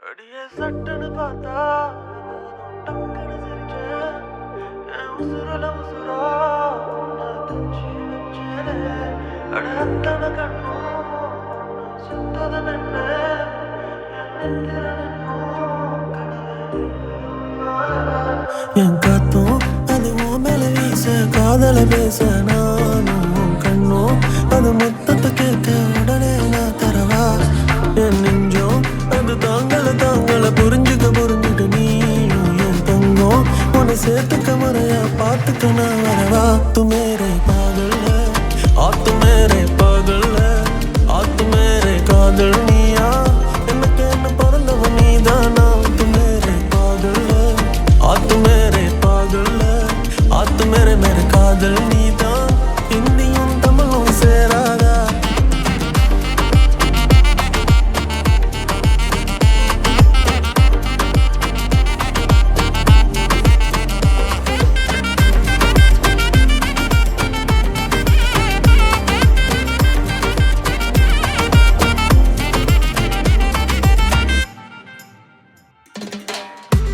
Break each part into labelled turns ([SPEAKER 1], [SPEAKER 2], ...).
[SPEAKER 1] அடியே சட்டுன்னு பார்த்தா டக்குன்னு சிரிச்சேன். என் உசுரல உசுரா உன்னை தச்சு வச்சேனே. அட அத்தனை கண்ணும் சுத்தது நின்று என் நெத்திர நின்னும் என் காத்தும் அது உன் மேல வீச காதல பேச நானும் கண்ணும் அது மொத்தத்தை கேட்க உடனே நான் தரவா. என் நெஞ்சம் அது தாங்கள புரிஞ்சுட்டு நீயும் என் தங்கம் உன்னை சேர்த்துக்க முறையா பார்த்துக்க நான் வரவா. तू मेरे पागल है तू मेरे पागल है तू मेरे कादल நீயா எனக்கு என்ன பிறந்தவ நீதானா. तू मेरे पागल है तू मेरे पागल है तू मेरे कादल நீதான். இந்தியும் தமிழும் சேராதா.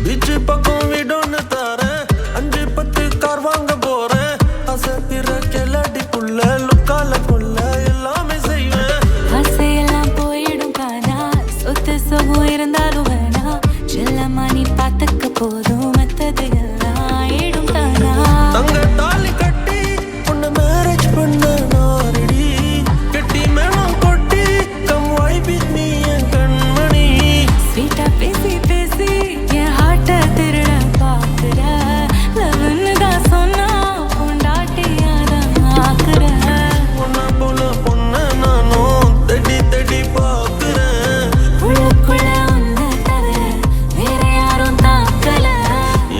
[SPEAKER 1] பீச் பக்கம் வீடொன்னு தாரேன் 5-10 கார் வாங்க போறேன். அசத்திர கெல்லாடிக்குள்ள லுக்கால கொள்ள எல்லாமே செய்வேன்.
[SPEAKER 2] ஆசையெல்லாம் போயிடும் காணா சொத்து சுகம் இருந்தாலும் வேணா செல்லம்மா நீ பார்த்துக்க போதும் மத்தது எல்லாம் ஆயிடும் தானா.
[SPEAKER 1] தங்க தாலி கட்டி உன்னை மேரேஜ் பண்ண நான் ரெடி. கெட்டி மேளம் கொட்டி கம் வை வித் மீ என் கண்மணி.
[SPEAKER 2] ஸ்வீட்டா பேசி பேசி என் ஹார்ட்ட திருட பாக்குற லவ்னு தான் சொன்னா பொண்டாட்டியாதான் ஆக்குற.
[SPEAKER 1] உன்னை போல பொண்ண நானும் தேடி பார்க்கிறேன்.
[SPEAKER 2] உள்ளுக்குள்ள உன்னை தவிர வேற யாரும் தாக்கல.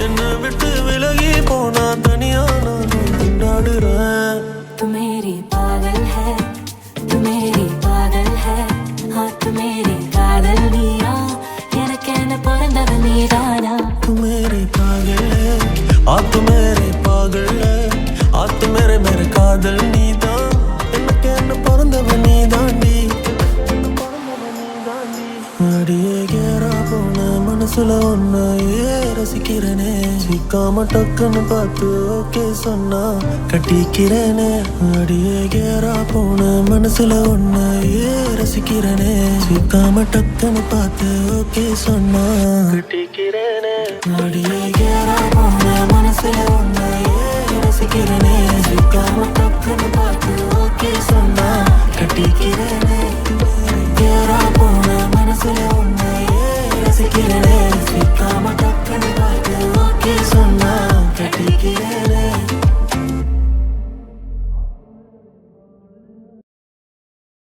[SPEAKER 1] என்னை விட்டு விலகி போனா தனியா நானும் கொண்டாடுறேன்.
[SPEAKER 2] तू मेरी पागल है तू मेरी पागल है तू मेरी कादल நீயா எனக்கு என்ன பிறந்தவ நீதானா.
[SPEAKER 1] तू मेरे पागल है तू मेरे पागल है तू मेरे कादल நீதான். எனக்கு என்ன பிறந்தவ நீதாண்டி. அடியே கேரா போன மனசுல ஒன்னையே ரசிக்கிறேனே. சிக்காம டக்குன்னு பார்த்து ஓகே சொன்னா கட்டிக்கிறேனே. அடியே கேரா போன மனசுல ஒன்னையே ரசிக்கிறேனே. சிக்காம டக்குன்னு பார்த்து ஓகே சொன்னா கட்டிக்கிறேனே. அடியே கேரா போன மனசுல ஒன்னையே ரசிக்கிறேனே. சிக்காம டக்குன்னு பார்த்து ஓகே சொன்னா கட்டிக்கிறேனே. கேரா போன